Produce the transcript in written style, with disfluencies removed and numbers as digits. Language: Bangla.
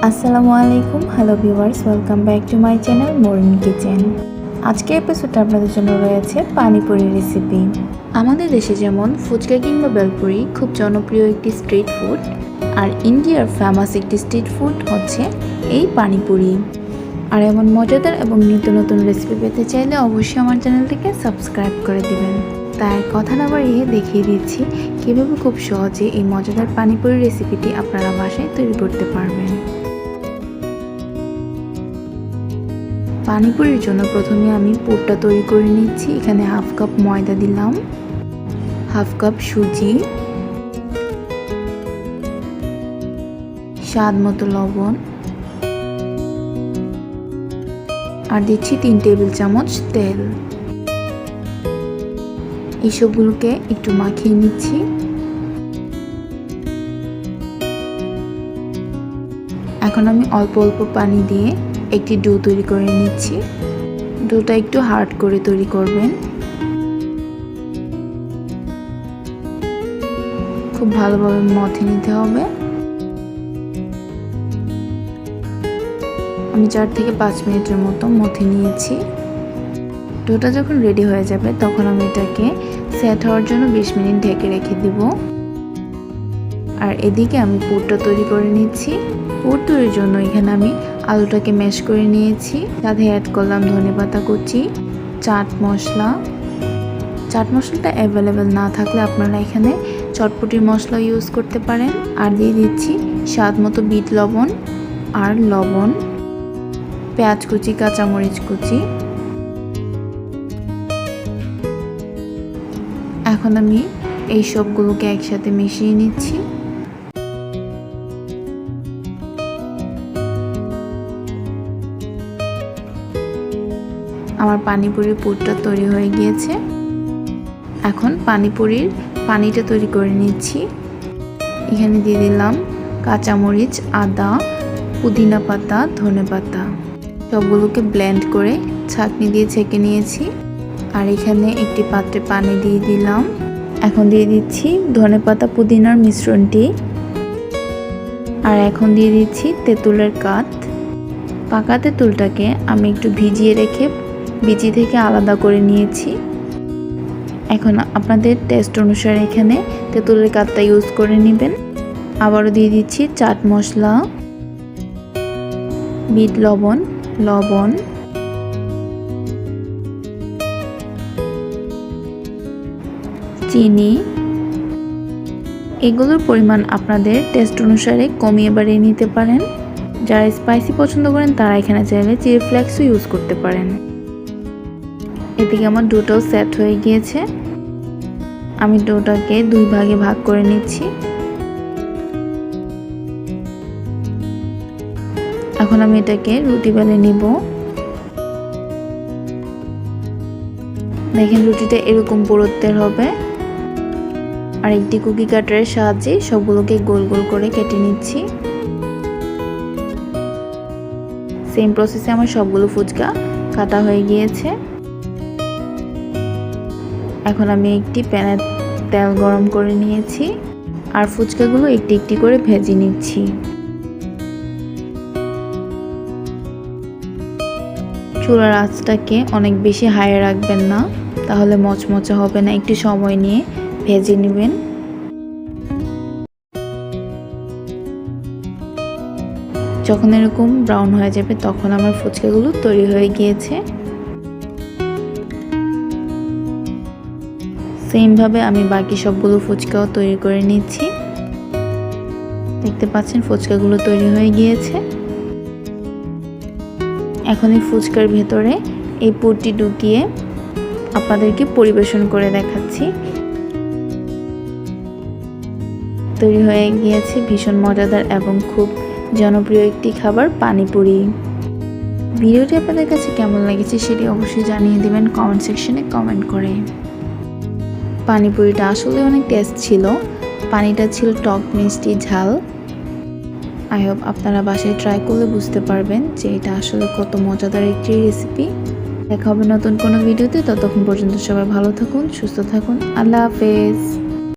আসসালামু আলাইকুম, hello viewers, welcome back to my channel Morin kitchen. আজকের এপিসোডটা আপনাদের জন্য রয়েছে পানিপুরি রেসিপি। আমাদের দেশে যেমন ফুচকা কিংবা বেলপুরি খুব জনপ্রিয় একটি স্ট্রিট ফুড, আর ইন্ডিয়ার ফেমাস একটি স্ট্রিট ফুড হচ্ছে এই পানিপুরি। আর এমন মজাদার এবং নিত্য নতুন রেসিপি পেতে চাইলে অবশ্যই আমার চ্যানেলটিকে সাবস্ক্রাইব করে দিবেন। তাই কথা না বাড়িয়ে দেখিয়ে দিচ্ছি কীভাবে খুব সহজে এই মজাদার পানিপুরি রেসিপিটি আপনারা বাসায় তৈরি করতে পারবেন। পানিপুরির জন্য প্রথমে আমি পুরটা তৈরি করে নিচ্ছি। এখানে হাফ কাপ ময়দা দিলাম, হাফ কাপ সুজি, স্বাদ মতো লবণ, আর দিচ্ছি 3 টেবিল চামচ তেল। এইসবগুলোকে একটু মাখিয়ে নিচ্ছি। এখন আমি অল্প অল্প পানি দিয়ে একটি ডো তৈরি করে নিচ্ছি। ডোটা একটু হার্ড করে তৈরি করবেন। খুব ভালোভাবে মথে নিতে হবে। আমি 4 থেকে 5 মিনিটের মতো মথে নিয়েছি। ডোটা যখন রেডি হয়ে যাবে তখন আমি এটাকে সেট হওয়ার জন্য 20 মিনিট ঢেকে রেখে দিব। আর এদিকে আমি পুরটা তৈরি করে নিচ্ছি। পুর তৈরির জন্য এখানে আমি আলুটাকে ম্যাশ করে নিয়েছি। সাথে অ্যাড করলাম ধনেপাতা কুচি, চাট মশলা। চাট মশলাটা অ্যাভেলেবেল না থাকলে আপনারা এখানে চটপটির মশলা ইউজ করতে পারেন। আর দিয়ে দিচ্ছি স্বাদ মতো বিট লবণ আর লবণ, পেঁয়াজ কুচি, কাঁচামরিচ কুচি। এখন আমি এই সবগুলোকে একসাথে মিশিয়ে নিচ্ছি। আমার পানিপুরির পুরটা তৈরি হয়ে গিয়েছে। এখন পানিপুরির পানিটা তৈরি করে নিচ্ছি। এখানে দিয়ে দিলাম কাঁচামরিচ, আদা, পুদিনা পাতা, ধনেপাতা। সবগুলোকে ব্লেন্ড করে ছাঁকনি দিয়ে ছেঁকে নিয়েছি। আর এখানে একটি পাত্রে পানি দিয়ে দিলাম। এখন দিয়ে দিচ্ছি ধনেপাতা পুদিনার মিশ্রণটি। আর এখন দিয়ে দিচ্ছি তেঁতুলের কাঠ। পাকা তেঁতুলটাকে আমি একটু ভিজিয়ে রেখে বিচি থেকে আলাদা করে নিয়েছি। এখন আপনাদের টেস্ট অনুসারে এখানে তেঁতুলের কাঠটা ইউজ করে নেবেন। আবারও দিয়ে দিচ্ছি চাট মশলা, বিট লবণ, লবণ, চিনি। এগুলোর পরিমাণ আপনাদের টেস্ট অনুসারে কমিয়ে বাড়িয়ে নিতে পারেন। যারা স্পাইসি পছন্দ করেন তারা এখানে চাইলে চিলি ফ্লেক্সও ইউজ করতে পারেন। এদিকে আমার ডোটাও সেট হয়ে গিয়েছে। আমি ডোটাকে 2 ভাগে ভাগ করে নিচ্ছি। এখন আমি এটাকে রুটি বেলে নিব। দেখেন রুটিটা এরকম পুরুত্বের হবে। আর একটি কুকি কাটারের সাহায্যে সবগুলোকে গোল গোল করে কেটে নিচ্ছি। সেম প্রসেসে আমার সবগুলো ফুচকা কাটা হয়ে গিয়েছে। এখন আমি একটি প্যানে তেল গরম করে নিয়েছি। আর ফুচকাগুলো একটি একটি করে ভেজে নিচ্ছি। চুলার আঁচটাকে অনেক বেশি হাই রাখবেন না, তাহলে মচমচে হবে না। একটু সময় নিয়ে ভেজে নেবেন। যখন এরকম ব্রাউন হয়ে যাবে তখন আমার ফুচকাগুলো তৈরি হয়ে গিয়েছে। সেমভাবে আমি বাকি সবগুলো ফুচকাও তৈরি করে নিচ্ছি। দেখতে পাচ্ছেন ফুচকাগুলো তৈরি হয়ে গিয়েছে। এখন এই ফুচকার ভেতরে এই পুরটি ঢুকিয়ে আপনাদেরকে পরিবেশন করে দেখাচ্ছি। তৈরি হয়ে গিয়েছে ভীষণ মজাদার এবং খুব জনপ্রিয় একটি খাবার পানিপুরি। ভিডিওটি আপনাদের কাছে কেমন লেগেছে সেটি অবশ্যই জানিয়ে দেবেন কমেন্ট সেকশনে কমেন্ট করে। পানিপুরিটা আসলে অনেক টেস্ট ছিল। পানিটা ছিল টক মিষ্টি ঝাল। আই হোপ আপনারা বাসায় ট্রাই করলে বুঝতে পারবেন যে এটা আসলে কত মজাদার একটি রেসিপি। দেখা হবে নতুন কোনো ভিডিওতে। ততক্ষণ পর্যন্ত সবাই ভালো থাকুন, সুস্থ থাকুন। আল্লাহ হাফেজ।